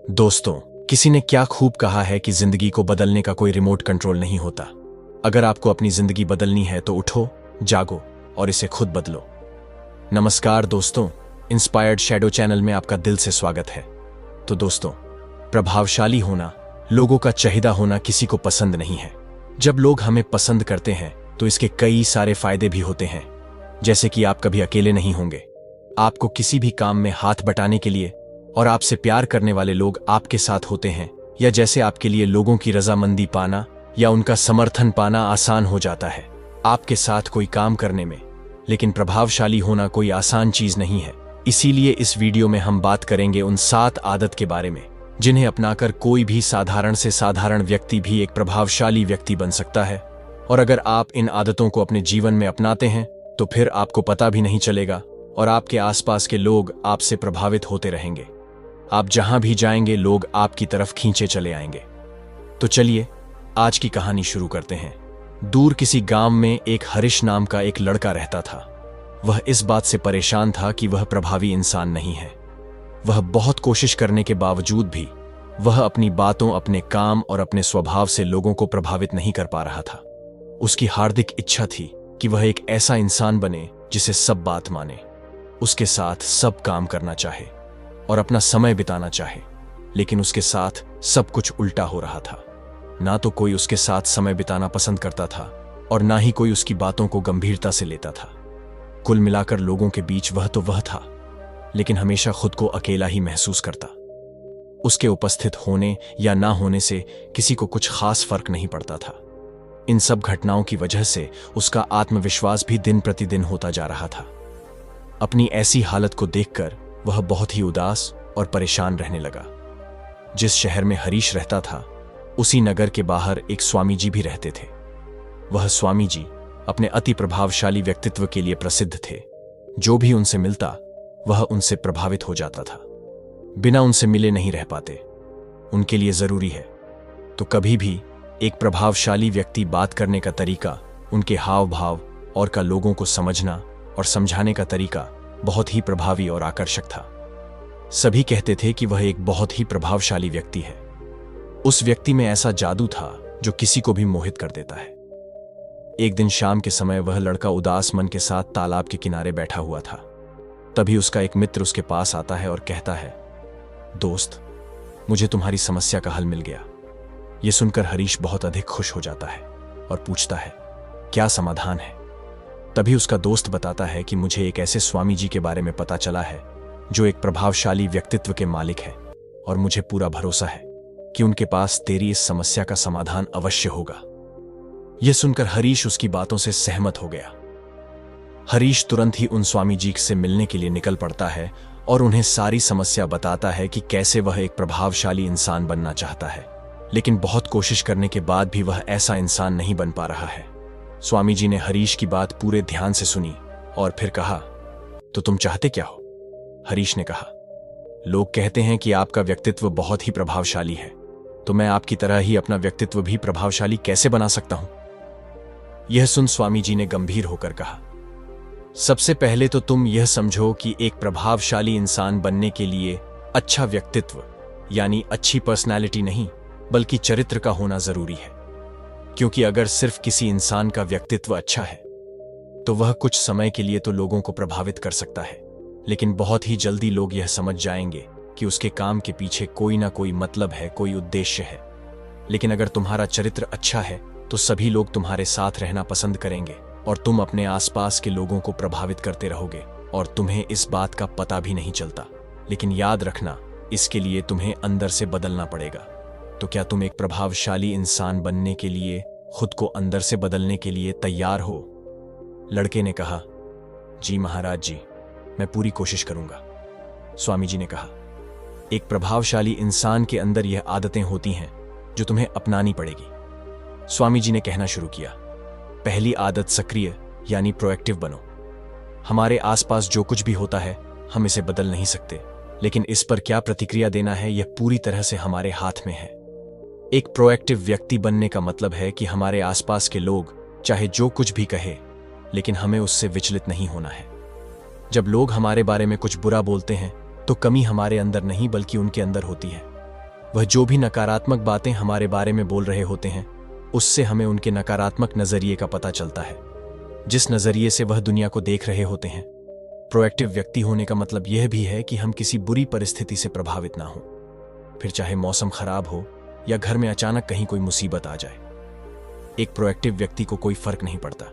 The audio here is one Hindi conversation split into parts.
दोस्तों, किसी ने क्या खूब कहा है कि जिंदगी को बदलने का कोई रिमोट कंट्रोल नहीं होता। अगर आपको अपनी जिंदगी बदलनी है तो उठो, जागो और इसे खुद बदलो। नमस्कार दोस्तों, इंस्पायर्ड शैडो चैनल में आपका दिल से स्वागत है। तो दोस्तों, प्रभावशाली होना, लोगों का चाहिदा होना किसी को पसंद नहीं है। जब लोग हमें पसंद करते हैं तो इसके कई सारे फायदे भी होते हैं, जैसे कि आप कभी अकेले नहीं होंगे, आपको किसी भी काम में हाथ बटाने के लिए, और आपसे प्यार करने वाले लोग आपके साथ होते हैं, या जैसे आपके लिए लोगों की रजामंदी पाना या उनका समर्थन पाना आसान हो जाता है आपके साथ कोई काम करने में। लेकिन प्रभावशाली होना कोई आसान चीज नहीं है। इसीलिए इस वीडियो में हम बात करेंगे उन 7 आदत के बारे में जिन्हें अपनाकर कोई भी साधारण से साधारण व्यक्ति भी एक प्रभावशाली व्यक्ति बन सकता है। और अगर आप इन आदतों को अपने जीवन में अपनाते हैं तो फिर आपको पता भी नहीं चलेगा और आपके आसपास के लोग आपसे प्रभावित होते रहेंगे। आप जहां भी जाएंगे लोग आपकी तरफ खींचे चले आएंगे। तो चलिए आज की कहानी शुरू करते हैं। दूर किसी गांव में एक हरीश नाम का एक लड़का रहता था। वह इस बात से परेशान था कि वह प्रभावी इंसान नहीं है। वह बहुत कोशिश करने के बावजूद भी वह अपनी बातों, अपने काम और अपने स्वभाव से लोगों को प्रभावित नहीं कर पा रहा था। उसकी हार्दिक इच्छा थी कि वह एक ऐसा इंसान बने जिसे सब बात माने, उसके साथ सब काम करना चाहे और अपना समय बिताना चाहे। लेकिन उसके साथ सब कुछ उल्टा हो रहा था। ना तो कोई उसके साथ समय बिताना पसंद करता था और ना ही कोई उसकी बातों को गंभीरता से लेता था। कुल मिलाकर लोगों के बीच वह था, लेकिन हमेशा खुद को अकेला ही महसूस करता। उसके उपस्थित होने या ना होने से किसी को कुछ खास फर्क नहीं पड़ता था। इन सब घटनाओं की वजह से उसका आत्मविश्वास भी दिन प्रतिदिन होता जा रहा था। अपनी ऐसी हालत को देखकर वह बहुत ही उदास और परेशान रहने लगा। जिस शहर में हरीश रहता था, उसी नगर के बाहर एक स्वामी जी भी रहते थे। वह स्वामी जी अपने अति प्रभावशाली व्यक्तित्व के लिए प्रसिद्ध थे। जो भी उनसे मिलता वह उनसे प्रभावित हो जाता था। बिना उनसे मिले नहीं रह पाते। उनके लिए जरूरी है तो कभी भी एक प्रभावशाली व्यक्ति बात करने का तरीका, उनके हाव भाव और का लोगों को समझना और समझाने का तरीका बहुत ही प्रभावी और आकर्षक था। सभी कहते थे कि वह एक बहुत ही प्रभावशाली व्यक्ति है। उस व्यक्ति में ऐसा जादू था जो किसी को भी मोहित कर देता है। एक दिन शाम के समय वह लड़का उदास मन के साथ तालाब के किनारे बैठा हुआ था। तभी उसका एक मित्र उसके पास आता है और कहता है, दोस्त, मुझे तुम्हारी समस्या का हल मिल गया। यह सुनकर हरीश बहुत अधिक खुश हो जाता है और पूछता है, क्या समाधान है? तभी उसका दोस्त बताता है कि मुझे एक ऐसे स्वामी जी के बारे में पता चला है जो एक प्रभावशाली व्यक्तित्व के मालिक है और मुझे पूरा भरोसा है कि उनके पास तेरी इस समस्या का समाधान अवश्य होगा। यह सुनकर हरीश उसकी बातों से सहमत हो गया। हरीश तुरंत ही उन स्वामी जी से मिलने के लिए निकल पड़ता है और उन्हें सारी समस्या बताता है कि कैसे वह एक प्रभावशाली इंसान बनना चाहता है, लेकिन बहुत कोशिश करने के बाद भी वह ऐसा इंसान नहीं बन पा रहा है। स्वामी जी ने हरीश की बात पूरे ध्यान से सुनी और फिर कहा, तो तुम चाहते क्या हो? हरीश ने कहा, लोग कहते हैं कि आपका व्यक्तित्व बहुत ही प्रभावशाली है, तो मैं आपकी तरह ही अपना व्यक्तित्व भी प्रभावशाली कैसे बना सकता हूं? यह सुन स्वामी जी ने गंभीर होकर कहा, सबसे पहले तो तुम यह समझो कि एक प्रभावशाली इंसान बनने के लिए अच्छा व्यक्तित्व यानी अच्छी पर्सनैलिटी नहीं बल्कि चरित्र का होना जरूरी है। क्योंकि अगर सिर्फ किसी इंसान का व्यक्तित्व अच्छा है तो वह कुछ समय के लिए तो लोगों को प्रभावित कर सकता है, लेकिन बहुत ही जल्दी लोग यह समझ जाएंगे कि उसके काम के पीछे कोई ना कोई मतलब है, कोई उद्देश्य है। लेकिन अगर तुम्हारा चरित्र अच्छा है तो सभी लोग तुम्हारे साथ रहना पसंद करेंगे और तुम अपने आसपास के लोगों को प्रभावित करते रहोगे और तुम्हें इस बात का पता भी नहीं चलता। लेकिन याद रखना, इसके लिए तुम्हें अंदर से बदलना पड़ेगा। तो क्या तुम एक प्रभावशाली इंसान बनने के लिए, खुद को अंदर से बदलने के लिए तैयार हो? लड़के ने कहा, जी महाराज जी, मैं पूरी कोशिश करूंगा। स्वामी जी ने कहा, एक प्रभावशाली इंसान के अंदर यह आदतें होती हैं जो तुम्हें अपनानी पड़ेगी। स्वामी जी ने कहना शुरू किया, पहली आदत सक्रिय यानी प्रोएक्टिव बनो। हमारे आसपास जो कुछ भी होता है हम इसे बदल नहीं सकते, लेकिन इस पर क्या प्रतिक्रिया देना है यह पूरी तरह से हमारे हाथ में है। एक प्रोएक्टिव व्यक्ति बनने का मतलब है कि हमारे आसपास के लोग चाहे जो कुछ भी कहे, लेकिन हमें उससे विचलित नहीं होना है। जब लोग हमारे बारे में कुछ बुरा बोलते हैं तो कमी हमारे अंदर नहीं बल्कि उनके अंदर होती है। वह जो भी नकारात्मक बातें हमारे बारे में बोल रहे होते हैं, उससे हमें उनके नकारात्मक नजरिए का पता चलता है, जिस नजरिए से वह दुनिया को देख रहे होते हैं। प्रोएक्टिव व्यक्ति होने का मतलब यह भी है कि हम किसी बुरी परिस्थिति से प्रभावित ना हो, फिर चाहे मौसम खराब हो या घर में अचानक कहीं कोई मुसीबत आ जाए। एक प्रोएक्टिव व्यक्ति को कोई फर्क नहीं पड़ता,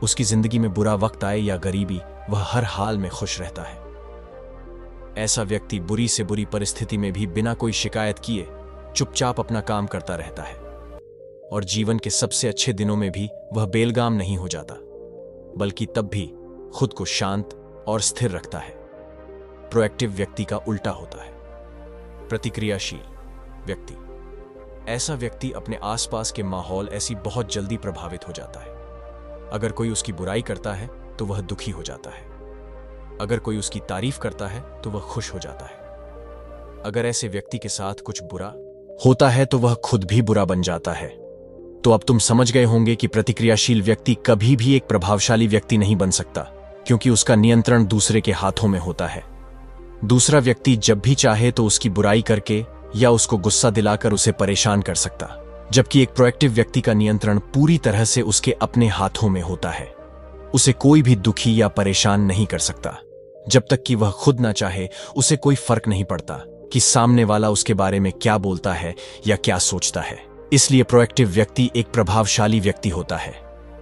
उसकी जिंदगी में बुरा वक्त आए या गरीबी, वह हर हाल में खुश रहता है। ऐसा व्यक्ति बुरी से बुरी परिस्थिति में भी बिना कोई शिकायत किए चुपचाप अपना काम करता रहता है, और जीवन के सबसे अच्छे दिनों में भी वह बेलगाम नहीं हो जाता, बल्कि तब भी खुद को शांत और स्थिर रखता है। प्रोएक्टिव व्यक्ति का उल्टा होता है प्रतिक्रियाशील व्यक्ति। ऐसा व्यक्ति अपने आसपास के माहौल ऐसी बहुत जल्दी प्रभावित हो जाता है। अगर कोई उसकी बुराई करता है तो वह दुखी हो जाता है, अगर कोई उसकी तारीफ करता है तो वह खुश हो जाता है। अगर ऐसे व्यक्ति के साथ कुछ बुरा होता है तो वह खुद भी बुरा बन जाता है। तो अब तुम समझ गए होंगे कि प्रतिक्रियाशील व्यक्ति कभी भी एक प्रभावशाली व्यक्ति नहीं बन सकता, क्योंकि उसका नियंत्रण दूसरे के हाथों में होता है। दूसरा व्यक्ति जब भी चाहे तो उसकी बुराई करके या उसको गुस्सा दिलाकर उसे परेशान कर सकता, जबकि एक प्रोएक्टिव व्यक्ति का नियंत्रण पूरी तरह से उसके अपने हाथों में होता है। उसे कोई भी दुखी या परेशान नहीं कर सकता। जब तक कि वह खुद ना चाहे, उसे कोई फर्क नहीं पड़ता कि सामने वाला उसके बारे में क्या बोलता है या क्या सोचता है। इसलिए प्रोएक्टिव व्यक्ति एक प्रभावशाली व्यक्ति होता है।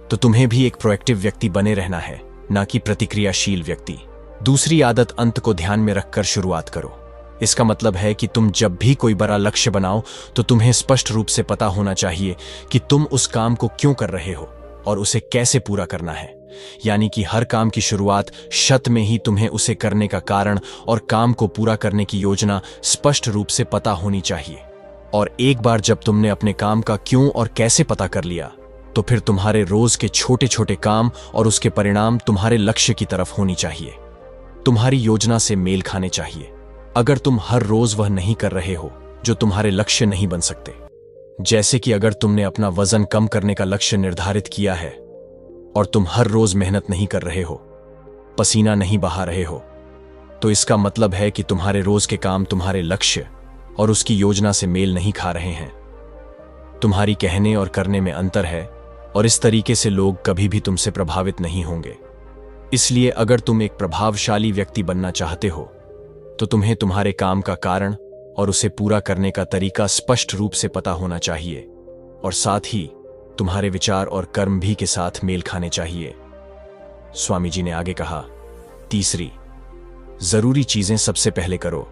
तो तुम्हें भी एक प्रोएक्टिव व्यक्ति बने रहना है, ना कि प्रतिक्रियाशील व्यक्ति। दूसरी आदत, अंत को ध्यान में रखकर शुरुआत करो। इसका मतलब है कि तुम जब भी कोई बड़ा लक्ष्य बनाओ तो तुम्हें स्पष्ट रूप से पता होना चाहिए कि तुम उस काम को क्यों कर रहे हो और उसे कैसे पूरा करना है। यानी कि हर काम की शुरुआत शत में ही तुम्हें उसे करने का कारण और काम को पूरा करने की योजना स्पष्ट रूप से पता होनी चाहिए। और एक बार जब तुमने अपने काम का क्यों और कैसे पता कर लिया, तो फिर तुम्हारे रोज के छोटे छोटे काम और उसके परिणाम तुम्हारे लक्ष्य की तरफ होनी चाहिए, तुम्हारी योजना से मेल खाने चाहिए। अगर तुम हर रोज वह नहीं कर रहे हो जो तुम्हारे लक्ष्य नहीं बन सकते, जैसे कि अगर तुमने अपना वजन कम करने का लक्ष्य निर्धारित किया है और तुम हर रोज मेहनत नहीं कर रहे हो, पसीना नहीं बहा रहे हो, तो इसका मतलब है कि तुम्हारे रोज के काम तुम्हारे लक्ष्य और उसकी योजना से मेल नहीं खा रहे हैं। तुम्हारी कहने और करने में अंतर है, और इस तरीके से लोग कभी भी तुमसे प्रभावित नहीं होंगे। इसलिए अगर तुम एक प्रभावशाली व्यक्ति बनना चाहते हो तो तुम्हें तुम्हारे काम का कारण और उसे पूरा करने का तरीका स्पष्ट रूप से पता होना चाहिए, और साथ ही तुम्हारे विचार और कर्म भी के साथ मेल खाने चाहिए। स्वामी जी ने आगे कहा, तीसरी, जरूरी चीजें सबसे पहले करो।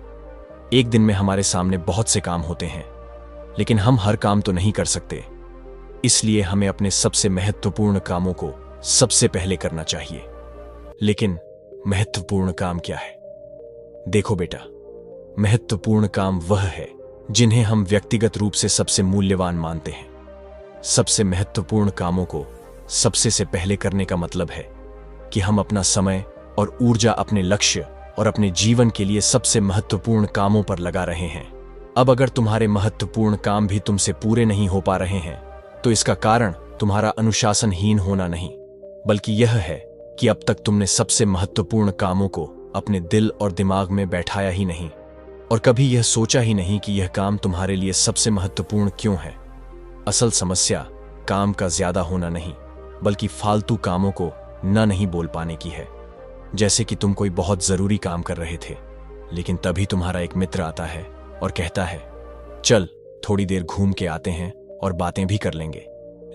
एक दिन में हमारे सामने बहुत से काम होते हैं, लेकिन हम हर काम तो नहीं कर सकते। इसलिए हमें अपने सबसे महत्वपूर्ण कामों को सबसे पहले करना चाहिए। लेकिन महत्वपूर्ण काम क्या है? देखो बेटा, महत्वपूर्ण काम वह है जिन्हें हम व्यक्तिगत रूप से सबसे मूल्यवान मानते हैं। सबसे महत्वपूर्ण कामों को सबसे से पहले करने का मतलब है कि हम अपना समय और ऊर्जा अपने लक्ष्य और अपने जीवन के लिए सबसे महत्वपूर्ण कामों पर लगा रहे हैं। अब अगर तुम्हारे महत्वपूर्ण काम भी तुमसे पूरे नहीं हो पा रहे हैं, तो इसका कारण तुम्हारा अनुशासनहीन होना नहीं, बल्कि यह है कि अब तक तुमने सबसे महत्वपूर्ण कामों को अपने दिल और दिमाग में बैठाया ही नहीं, और कभी यह सोचा ही नहीं कि यह काम तुम्हारे लिए सबसे महत्वपूर्ण क्यों है। असल समस्या काम का ज्यादा होना नहीं, बल्कि फालतू कामों को नहीं बोल पाने की है। जैसे कि तुम कोई बहुत जरूरी काम कर रहे थे, लेकिन तभी तुम्हारा एक मित्र आता है और कहता है, चल थोड़ी देर घूम के आते हैं और बातें भी कर लेंगे।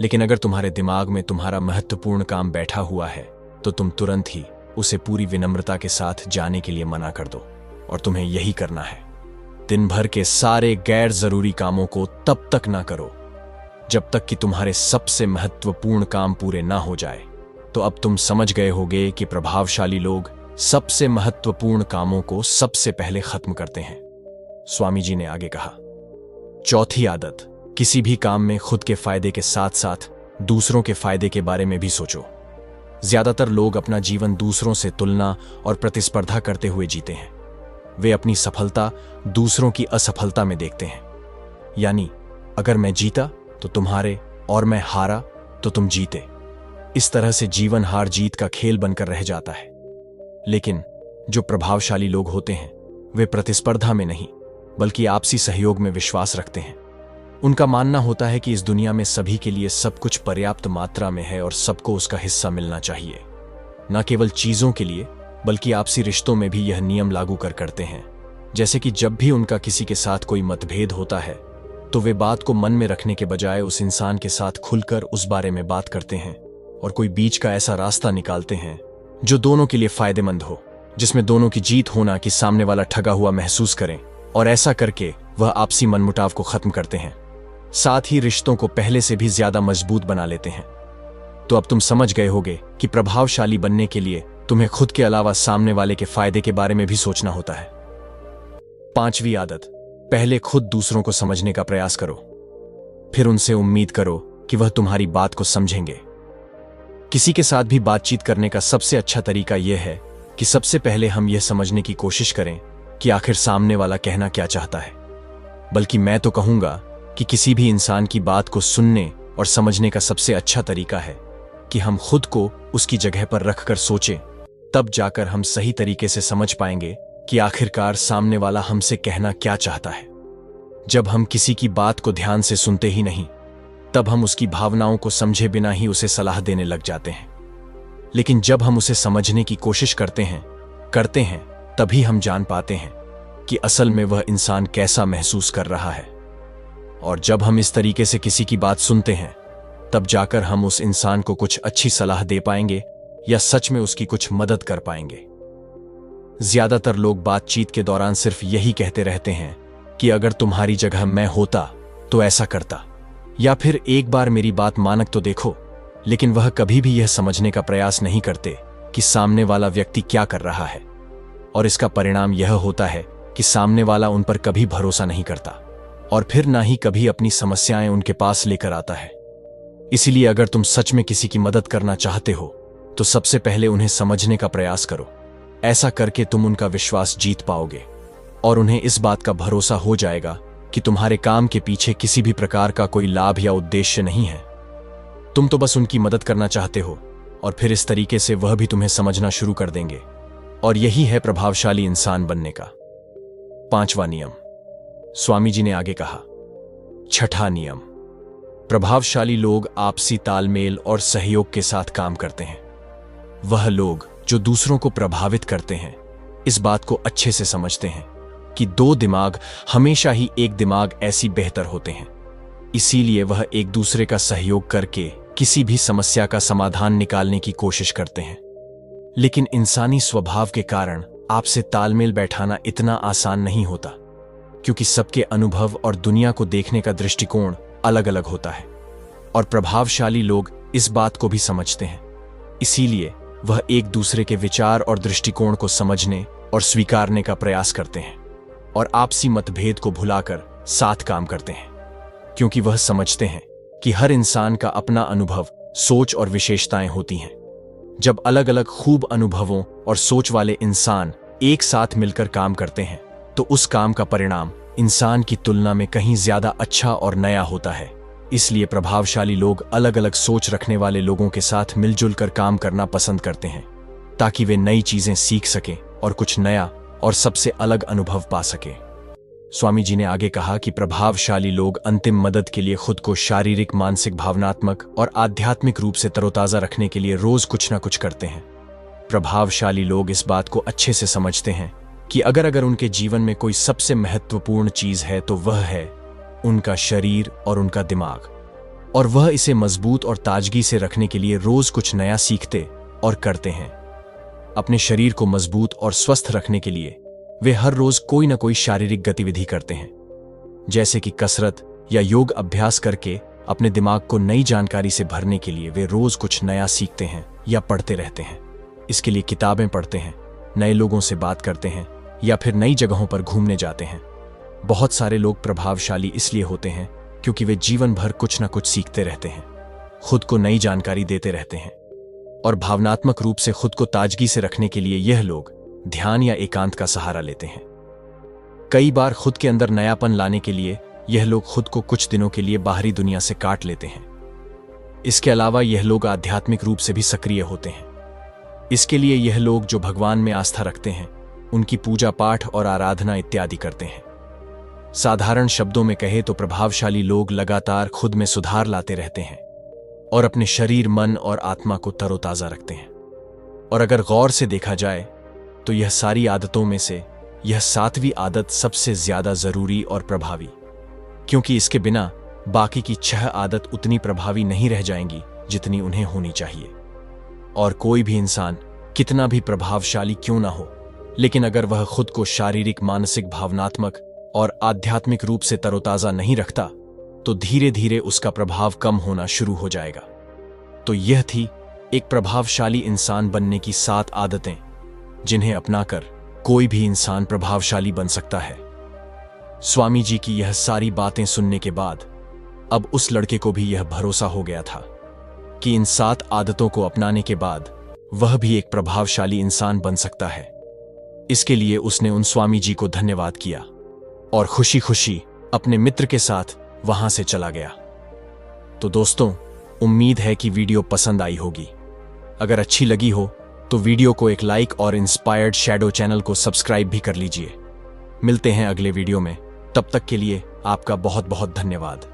लेकिन अगर तुम्हारे दिमाग में तुम्हारा महत्वपूर्ण काम बैठा हुआ है, तो तुम तुरंत ही उसे पूरी विनम्रता के साथ जाने के लिए मना कर दो, और तुम्हें यही करना है। दिन भर के सारे गैर जरूरी कामों को तब तक ना करो जब तक कि तुम्हारे सबसे महत्वपूर्ण काम पूरे ना हो जाए। तो अब तुम समझ गए होगे कि प्रभावशाली लोग सबसे महत्वपूर्ण कामों को सबसे पहले खत्म करते हैं। स्वामी जी ने आगे कहा, चौथी आदत, किसी भी काम में खुद के फायदे के साथ साथ दूसरों के फायदे के बारे में भी सोचो। ज्यादातर लोग अपना जीवन दूसरों से तुलना और प्रतिस्पर्धा करते हुए जीते हैं। वे अपनी सफलता दूसरों की असफलता में देखते हैं। यानी अगर मैं जीता तो तुम्हारे, और मैं हारा तो तुम जीते। इस तरह से जीवन हार जीत का खेल बनकर रह जाता है। लेकिन जो प्रभावशाली लोग होते हैं, वे प्रतिस्पर्धा में नहीं, बल्कि आपसी सहयोग में विश्वास रखते हैं। उनका मानना होता है कि इस दुनिया में सभी के लिए सब कुछ पर्याप्त मात्रा में है और सबको उसका हिस्सा मिलना चाहिए। न केवल चीजों के लिए बल्कि आपसी रिश्तों में भी यह नियम लागू करते हैं। जैसे कि जब भी उनका किसी के साथ कोई मतभेद होता है तो वे बात को मन में रखने के बजाय उस इंसान के साथ खुलकर उस बारे में बात करते हैं और कोई बीच का ऐसा रास्ता निकालते हैं जो दोनों के लिए फायदेमंद हो, जिसमें दोनों की जीत होना कि सामने वाला ठगा हुआ महसूस करें, और ऐसा करके वह आपसी मनमुटाव को खत्म करते हैं। साथ ही रिश्तों को पहले से भी ज्यादा मजबूत बना लेते हैं। तो अब तुम समझ गए होगे कि प्रभावशाली बनने के लिए तुम्हें खुद के अलावा सामने वाले के फायदे के बारे में भी सोचना होता है। 5वीं आदत, पहले खुद दूसरों को समझने का प्रयास करो, फिर उनसे उम्मीद करो कि वह तुम्हारी बात को समझेंगे। किसी के साथ भी बातचीत करने का सबसे अच्छा तरीका यह है कि सबसे पहले हम यह समझने की कोशिश करें कि आखिर सामने वाला कहना क्या चाहता है। बल्कि मैं तो कहूंगा कि किसी भी इंसान की बात को सुनने और समझने का सबसे अच्छा तरीका है कि हम खुद को उसकी जगह पर रखकर सोचें। तब जाकर हम सही तरीके से समझ पाएंगे कि आखिरकार सामने वाला हमसे कहना क्या चाहता है। जब हम किसी की बात को ध्यान से सुनते ही नहीं, तब हम उसकी भावनाओं को समझे बिना ही उसे सलाह देने लग जाते हैं। लेकिन जब हम उसे समझने की कोशिश करते हैं, तभी हम जान पाते हैं कि असल में वह इंसान कैसा महसूस कर रहा है। और जब हम इस तरीके से किसी की बात सुनते हैं, तब जाकर हम उस इंसान को कुछ अच्छी सलाह दे पाएंगे या सच में उसकी कुछ मदद कर पाएंगे। ज्यादातर लोग बातचीत के दौरान सिर्फ यही कहते रहते हैं कि अगर तुम्हारी जगह मैं होता तो ऐसा करता, या फिर एक बार मेरी बात मानक तो देखो। लेकिन वह कभी भी यह समझने का प्रयास नहीं करते कि सामने वाला व्यक्ति क्या कर रहा है, और इसका परिणाम यह होता है कि सामने वाला उन पर कभी भरोसा नहीं करता और फिर ना ही कभी अपनी समस्याएं उनके पास लेकर आता है। इसलिए अगर तुम सच में किसी की मदद करना चाहते हो तो सबसे पहले उन्हें समझने का प्रयास करो। ऐसा करके तुम उनका विश्वास जीत पाओगे और उन्हें इस बात का भरोसा हो जाएगा कि तुम्हारे काम के पीछे किसी भी प्रकार का कोई लाभ या उद्देश्य नहीं है। तुम तो बस उनकी मदद करना चाहते हो, और फिर इस तरीके से वह भी तुम्हें समझना शुरू कर देंगे। और यही है प्रभावशाली इंसान बनने का 5वां नियम। स्वामी जी ने आगे कहा, 6ठा नियम, प्रभावशाली लोग आपसी तालमेल और सहयोग के साथ काम करते हैं। वह लोग जो दूसरों को प्रभावित करते हैं इस बात को अच्छे से समझते हैं कि 2 दिमाग हमेशा ही एक दिमाग ऐसी बेहतर होते हैं। इसीलिए वह एक दूसरे का सहयोग करके किसी भी समस्या का समाधान निकालने की कोशिश करते हैं। लेकिन इंसानी स्वभाव के कारण आपसे तालमेल बैठाना इतना आसान नहीं होता, क्योंकि सबके अनुभव और दुनिया को देखने का दृष्टिकोण अलग अलग होता है। और प्रभावशाली लोग इस बात को भी समझते हैं। इसीलिए वह एक दूसरे के विचार और दृष्टिकोण को समझने और स्वीकारने का प्रयास करते हैं और आपसी मतभेद को भुलाकर साथ काम करते हैं, क्योंकि वह समझते हैं कि हर इंसान का अपना अनुभव, सोच और विशेषताएं होती हैं। जब अलग अलग खूब अनुभवों और सोच वाले इंसान एक साथ मिलकर काम करते हैं तो उस काम का परिणाम इंसान की तुलना में कहीं ज्यादा अच्छा और नया होता है। इसलिए प्रभावशाली लोग अलग अलग सोच रखने वाले लोगों के साथ मिलजुल कर काम करना पसंद करते हैं, ताकि वे नई चीजें सीख सकें और कुछ नया और सबसे अलग अनुभव पा सकें। स्वामी जी ने आगे कहा कि प्रभावशाली लोग अंतिम मदद के लिए खुद को शारीरिक, मानसिक, भावनात्मक और आध्यात्मिक रूप से तरोताजा रखने के लिए रोज कुछ न कुछ करते हैं। प्रभावशाली लोग इस बात को अच्छे से समझते हैं कि अगर उनके जीवन में कोई सबसे महत्वपूर्ण चीज है तो वह है उनका शरीर और उनका दिमाग, और वह इसे मजबूत और ताजगी से रखने के लिए रोज कुछ नया सीखते और करते हैं। अपने शरीर को मजबूत और स्वस्थ रखने के लिए वे हर रोज कोई न कोई शारीरिक गतिविधि करते हैं, जैसे कि कसरत या योग अभ्यास करके अपने दिमाग को नई जानकारी से भरने के लिए वे रोज कुछ नया सीखते हैं या पढ़ते रहते हैं। इसके लिए किताबें पढ़ते हैं, नए लोगों से बात करते हैं या फिर नई जगहों पर घूमने जाते हैं। बहुत सारे लोग प्रभावशाली इसलिए होते हैं क्योंकि वे जीवन भर कुछ न कुछ सीखते रहते हैं, खुद को नई जानकारी देते रहते हैं, और भावनात्मक रूप से खुद को ताजगी से रखने के लिए यह लोग ध्यान या एकांत का सहारा लेते हैं। कई बार खुद के अंदर नयापन लाने के लिए यह लोग खुद को कुछ दिनों के लिए बाहरी दुनिया से काट लेते हैं। इसके अलावा यह लोग आध्यात्मिक रूप से भी सक्रिय होते हैं। इसके लिए यह लोग जो भगवान में आस्था रखते हैं उनकी पूजा पाठ और आराधना इत्यादि करते हैं। साधारण शब्दों में कहे तो प्रभावशाली लोग लगातार खुद में सुधार लाते रहते हैं और अपने शरीर, मन और आत्मा को तरोताजा रखते हैं। और अगर गौर से देखा जाए तो यह सारी आदतों में से यह 7वीं आदत सबसे ज्यादा जरूरी और प्रभावी, क्योंकि इसके बिना बाकी की 6 आदत उतनी प्रभावी नहीं रह जाएंगी जितनी उन्हें होनी चाहिए। और कोई भी इंसान कितना भी प्रभावशाली क्यों ना हो, लेकिन अगर वह खुद को शारीरिक, मानसिक, भावनात्मक और आध्यात्मिक रूप से तरोताजा नहीं रखता तो धीरे धीरे उसका प्रभाव कम होना शुरू हो जाएगा। तो यह थी एक प्रभावशाली इंसान बनने की 7 आदतें, जिन्हें अपनाकर कोई भी इंसान प्रभावशाली बन सकता है। स्वामी जी की यह सारी बातें सुनने के बाद अब उस लड़के को भी यह भरोसा हो गया था कि इन 7 आदतों को अपनाने के बाद वह भी एक प्रभावशाली इंसान बन सकता है। इसके लिए उसने उन स्वामी जी को धन्यवाद किया और खुशी खुशी अपने मित्र के साथ वहां से चला गया। तो दोस्तों, उम्मीद है कि वीडियो पसंद आई होगी। अगर अच्छी लगी हो तो वीडियो को एक लाइक और इंस्पायर्ड शैडो चैनल को सब्सक्राइब भी कर लीजिए। मिलते हैं अगले वीडियो में, तब तक के लिए आपका बहुत बहुत धन्यवाद।